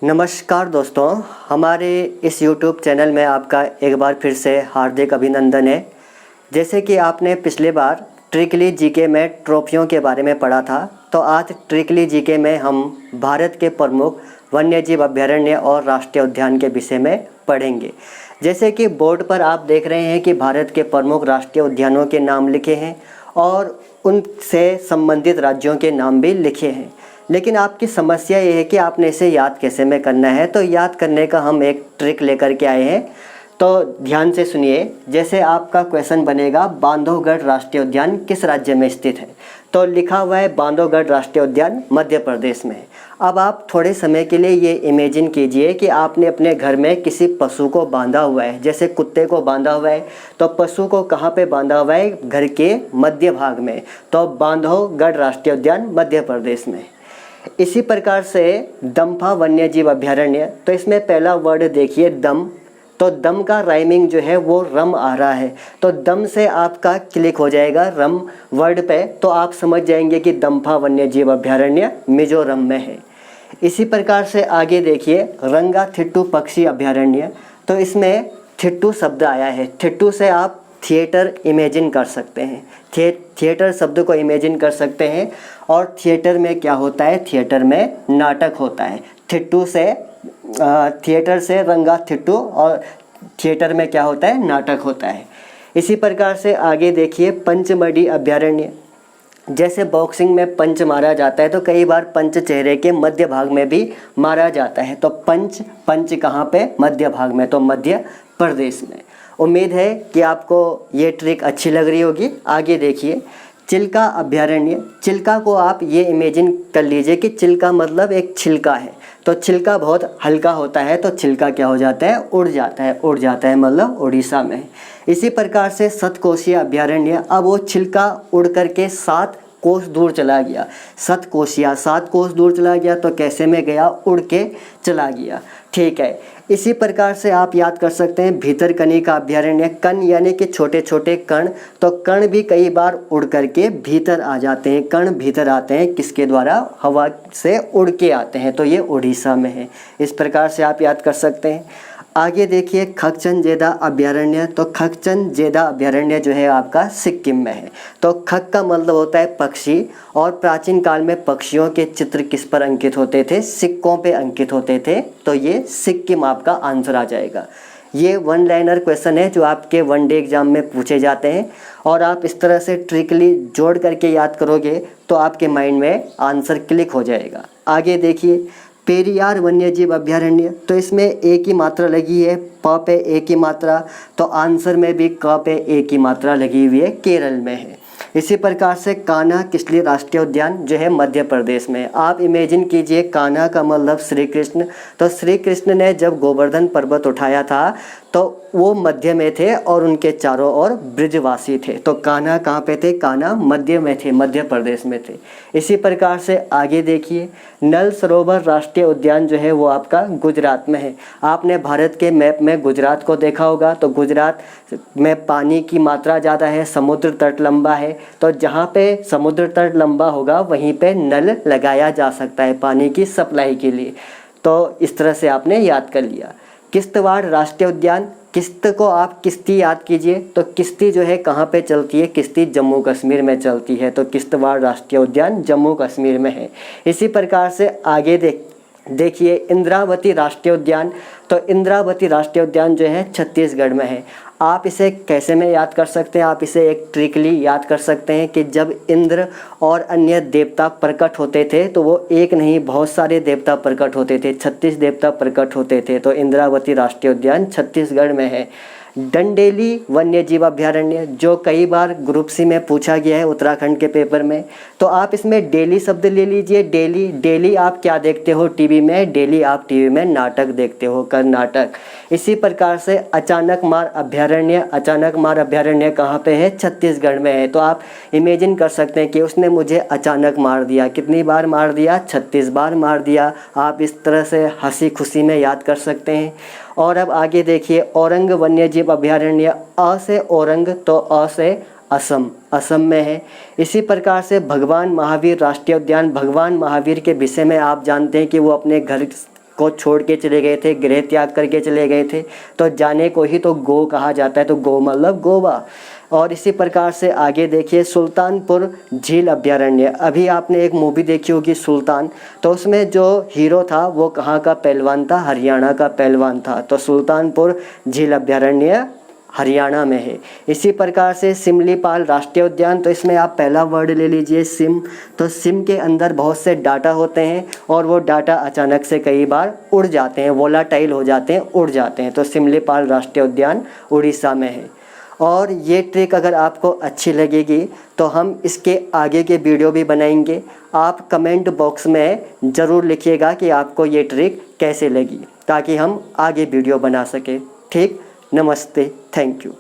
नमस्कार दोस्तों, हमारे इस YouTube चैनल में आपका एक बार फिर से हार्दिक अभिनंदन है। जैसे कि आपने पिछले बार ट्रिकली जीके में ट्रॉफियों के बारे में पढ़ा था, तो आज ट्रिकली जीके में हम भारत के प्रमुख वन्यजीव अभयारण्य और राष्ट्रीय उद्यान के विषय में पढ़ेंगे। जैसे कि बोर्ड पर आप देख रहे हैं कि भारत के प्रमुख राष्ट्रीय उद्यानों के नाम लिखे हैं और उनसे संबंधित राज्यों के नाम भी लिखे हैं। लेकिन आपकी समस्या ये है कि आपने इसे याद कैसे में करना है। तो याद करने का हम एक ट्रिक लेकर के आए हैं, तो ध्यान से सुनिए। जैसे आपका क्वेश्चन बनेगा, बांधवगढ़ राष्ट्रीय उद्यान किस राज्य में स्थित है? तो लिखा हुआ है बांधवगढ़ राष्ट्रीय उद्यान मध्य प्रदेश में है। अब आप थोड़े समय के लिए ये इमेजिन कीजिए कि आपने अपने घर में किसी पशु को बांधा हुआ है, जैसे कुत्ते को बांधा हुआ है। तो पशु को कहाँ पे बांधा हुआ है? घर के मध्य भाग में। तो बांधवगढ़ राष्ट्रीय उद्यान मध्य प्रदेश में। इसी प्रकार से दम्फा वन्यजीव अभयारण्य, तो इसमें पहला वर्ड देखिए दम। तो दम का राइमिंग जो है वो रम आ रहा है, तो दम से आपका क्लिक हो जाएगा रम वर्ड पे, तो आप समझ जाएंगे कि दम्फा वन्यजीव अभयारण्य मिजोरम में है। इसी प्रकार से आगे देखिए रंगाथिट्टू पक्षी अभयारण्य, तो इसमें थिट्टू शब्द आया है। थिट्टू से आप थिएटर इमेजिन कर सकते हैं, थिएटर शब्द को इमेजिन कर सकते हैं। और थिएटर में क्या होता है? थिएटर में नाटक होता है। थिट्टू से थिएटर से रंगा थिट्टू, और थिएटर में क्या होता है? नाटक होता है। इसी प्रकार से आगे देखिए पंचमढ़ी अभयारण्य। जैसे बॉक्सिंग में पंच मारा जाता है, तो कई बार पंच चेहरे के मध्य भाग में भी मारा जाता है। तो पंच कहाँ पे? मध्य भाग में, तो मध्य प्रदेश में। उम्मीद है कि आपको ये ट्रिक अच्छी लग रही होगी। आगे देखिए चिल्का अभयारण्य। चिल्का को आप ये इमेजिन कर लीजिए कि चिल्का मतलब एक छिलका है। तो छिलका बहुत हल्का होता है, तो छिलका क्या हो जाता है? उड़ जाता है। उड़ जाता है मतलब उड़ीसा में। इसी प्रकार से सतकोशीय अभयारण्य, अब वो छिलका उड़ करके 7 कोस दूर चला गया। सतकोशिया 7 कोस दूर चला गया, तो कैसे में गया? उड़ के चला गया। ठीक है। इसी प्रकार से आप याद कर सकते हैं भीतरकनिका अभयारण्य। कण यानी कि छोटे छोटे कण, तो कण भी कई बार उड़ करके भीतर आ जाते हैं। कण भीतर आते हैं किसके द्वारा? हवा से उड़ के आते हैं, तो ये उड़ीसा में है। इस प्रकार से आप याद कर सकते हैं। आगे देखिए खगचंजेदा अभयारण्य। तो खगचंजेदा अभयारण्य जो है आपका सिक्किम में है। तो खग का मतलब होता है पक्षी, और प्राचीन काल में पक्षियों के चित्र किस पर अंकित होते थे? सिक्कों पे अंकित होते थे। तो ये सिक्किम आपका आंसर आ जाएगा। ये वन लाइनर क्वेश्चन है जो आपके वनडे एग्जाम में पूछे जाते हैं, और आप इस तरह से ट्रिकली जोड़ करके याद करोगे तो आपके माइंड में आंसर क्लिक हो जाएगा। आगे देखिए पेरियार वन्यजीव अभयारण्य। तो इसमें एक ही मात्रा लगी है, प पे एक ही मात्रा, तो आंसर में भी क पे एक ही मात्रा लगी हुई है, केरल में है। इसी प्रकार से कान्हा किसली राष्ट्रीय उद्यान जो है मध्य प्रदेश में। आप इमेजिन कीजिए कान्हा का मतलब श्री कृष्ण। तो श्री कृष्ण ने जब गोवर्धन पर्वत उठाया था तो वो मध्य में थे और उनके चारों ओर ब्रिजवासी थे। तो कान्हा कहाँ पे थे? कान्हा मध्य में थे, मध्य प्रदेश में थे। इसी प्रकार से आगे देखिए नल सरोवर राष्ट्रीय उद्यान जो है वो आपका गुजरात में है। आपने भारत के मैप में गुजरात को देखा होगा, तो गुजरात में पानी की मात्रा ज़्यादा है, समुद्र तट लंबा है। तो जहाँ पे समुद्र तट लंबा होगा वहीं पे नल लगाया जा सकता है पानी की सप्लाई के लिए। तो इस तरह से आपने याद कर लिया। किश्तवाड़ राष्ट्रीय उद्यान, किश्त को आप किश्ती याद कीजिए। तो किश्ती जो है कहाँ पे चलती है? किश्ती जम्मू कश्मीर में चलती है। तो किश्तवाड़ राष्ट्रीय उद्यान जम्मू कश्मीर में है। इसी प्रकार से आगे देखिए इंद्रावती राष्ट्रीय उद्यान। तो इंद्रावती राष्ट्रीय उद्यान जो है छत्तीसगढ़ में है। आप इसे कैसे में याद कर सकते हैं? आप इसे एक ट्रिकली याद कर सकते हैं कि जब इंद्र और अन्य देवता प्रकट होते थे तो वो एक नहीं बहुत सारे देवता प्रकट होते थे, 36 देवता प्रकट होते थे। तो इंद्रावती राष्ट्रीय उद्यान छत्तीसगढ़ में है। डंडेली वन्यजीव अभयारण्य जो कई बार ग्रुप सी में पूछा गया है उत्तराखंड के पेपर में। तो आप इसमें डेली शब्द ले लीजिए। डेली आप क्या देखते हो टीवी में? डेली आप टीवी में नाटक देखते हो, कर्नाटक। इसी प्रकार से अचानक मार अभयारण्य कहाँ पे है? छत्तीसगढ़ में है। तो आप इमेजिन कर सकते हैं कि उसने मुझे अचानक मार दिया। कितनी बार मार दिया? 36 बार मार दिया। आप इस तरह से हंसी खुशी में याद कर सकते हैं। और अब आगे देखिए औरंग वन्यजीव अभयारण्य। अ से औरंग, तो अ से असम में है। इसी प्रकार से भगवान महावीर राष्ट्रीय उद्यान। भगवान महावीर के विषय में आप जानते हैं कि वो अपने घर को छोड़ के चले गए थे, गृह त्याग करके चले गए थे। तो जाने को ही तो गो कहा जाता है, तो गो मतलब गोवा। और इसी प्रकार से आगे देखिए सुल्तानपुर झील अभयारण्य। अभी आपने एक मूवी देखी होगी सुल्तान, तो उसमें जो हीरो था वो कहाँ का पहलवान था? हरियाणा का पहलवान था। तो सुल्तानपुर झील अभयारण्य हरियाणा में है। इसी प्रकार से सिमलीपाल राष्ट्रीय उद्यान, तो इसमें आप पहला वर्ड ले लीजिए सिम। तो सिम के अंदर बहुत से डाटा होते हैं और वो डाटा अचानक से कई बार उड़ जाते हैं, वोलाटाइल हो जाते हैं, उड़ जाते हैं। तो सिमलीपाल राष्ट्रीय उद्यान उड़ीसा में है। और ये ट्रिक अगर आपको अच्छी लगेगी तो हम इसके आगे के वीडियो भी बनाएंगे। आप कमेंट बॉक्स में ज़रूर लिखिएगा कि आपको ये ट्रिक कैसे लगी, ताकि हम आगे वीडियो बना सकें। ठीक, नमस्ते, थैंक यू।